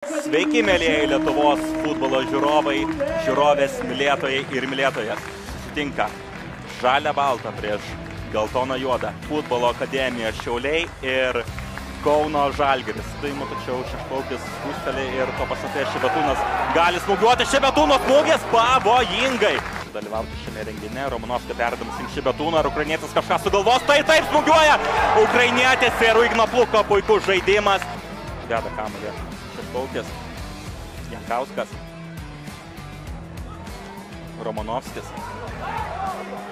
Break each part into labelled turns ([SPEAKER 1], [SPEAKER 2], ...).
[SPEAKER 1] Sveiki, mėlyjei Lietuvos futbolo žiūrovai, žiūrovės, mylėtojai ir mylėtojas. Sutinka žalia balta prieš geltoną juodą. Futbolo akademija Šiauliai ir Kauno Žalgiris. Tai tačiau Šešplaukis spūstelė ir to pasakė Šebetūnas gali smūgiuoti. Šebetūno smūgis pavojingai. Dalyvauti šiame renginė. Romanovskio perdavimas link Šebetūno ir ukrainietis kažką sugalvos. Tai taip smūgiuoja. Ukrainietis ir Igno Pluko puikus žaidimas. Deda kamuolį Šešplaukis. Jankauskas. Romanovskis.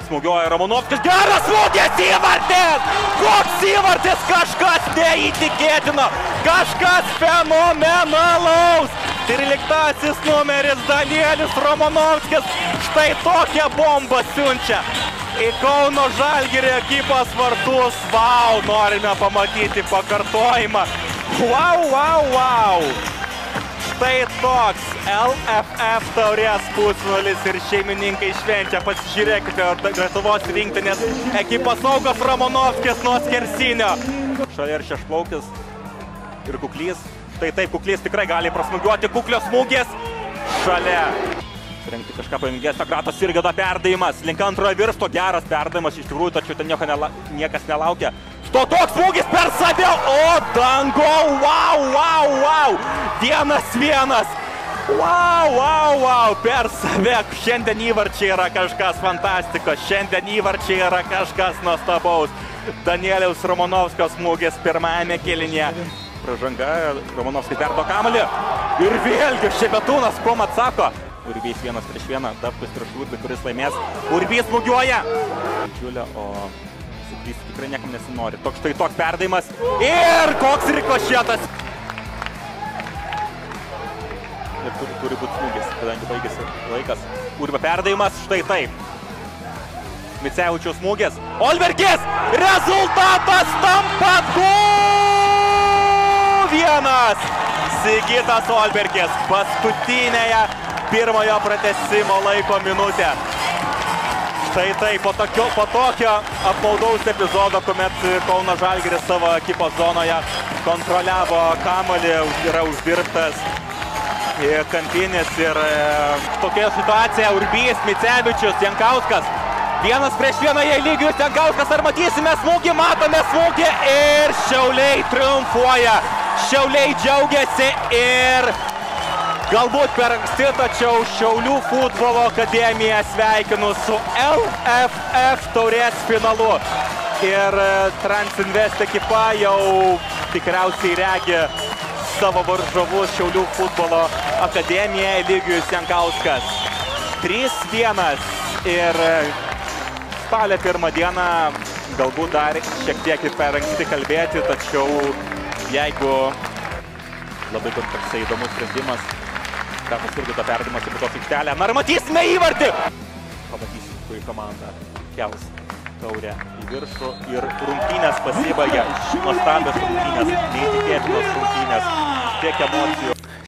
[SPEAKER 1] Smūgiuoja Romanovskis. Geras smūgis, įvartis! Koks įvartis! Kažkas neįtikėtino! Kažkas fenomenalaus! 13 numeris Danielis Romanovskis. Štai tokią bombą siunčia į Kauno Žalgirio ekipos vartus. Vau, norime pamatyti pakartojimą. Vau! Štai toks LFF taurės pusfinalis ir šeimininkai švenčia. Pasižiūrėkite, Lietuvos rinktinės ekipos saugas Romanovskis nuo skersinio. Šalia ir Šešplaukis ir Kuklys. Štai taip, Kuklys tikrai gali prasmūgiuoti. Kuklio smūgis šalia. Rengti kažką pamingesnio. Kratos Sirgėdo perdavimas. Link antrojo viršto. Geras perdavimas iš tikrųjų, tačiau ten niekas nelaukia. Štai toks smūgis per save. O dango! Vau! 1-1. Vau! Per save. Šiandien įvarčiai yra kažkas fantastikos. Šiandien įvarčiai yra kažkas nuostabaus. Danieliaus Romanovskio smūgis pirmajame kėlinyje. Pražanga. Romanovskis perdo kamuolį. Ir vėlgi Šebetūnas kuom atsako. Urbys 1-1. Dapkus prieš Urbį, kuris laimės. Urbys smūgiuoja. Džiulio, o suklysti tikrai niekam nesinori. Štai toks perdavimas. Ir koks rikošėtas. Ir turi būti smūgis, kadangi baigėsi laikas. Urbio perdavimas, štai taip. Micevičiaus smūgis. Olbergis! Rezultatas tampa 2-1. Sigitas Olbergis paskutinėje pirmojo pratęsimo laiko minutę. Štai taip, po tokio apmaudaus epizodo, kuomet Kauno Žalgiris savo ekipos zonoje kontroliavo kamuolį, yra uždirbtas kampinis ir tokia situacija. Urbys, Micevičius, Jankauskas. 1-1 jie lygius. Jankauskas, ar matysime smūgį? Matome smūgį ir Šiauliai triumfuoja. Šiauliai džiaugiasi ir galbūt per anksti, tačiau Šiaulių futbolo akademiją sveikinu su LFF taurės finalu. Ir Transinvest ekipa jau tikriausiai regi savo varžovus. Šiaulių futbolo akademiją Eligijus Jankauskas. 3-1 ir spalio 1 dieną galbūt dar šiek tiek ir per anksti kalbėti, tačiau jeigu labai toksai įdomus sprendimas, Kratos Sirgėdo perdavimas į kitos aikštelę. Na ir matysime įvartį! Pamatysim, kuri komanda kels taurę į viršų ir rungtynės pasibaigia. Nuostabios rungtynės, neįtikėtinos rungtynės, tiek emocijų.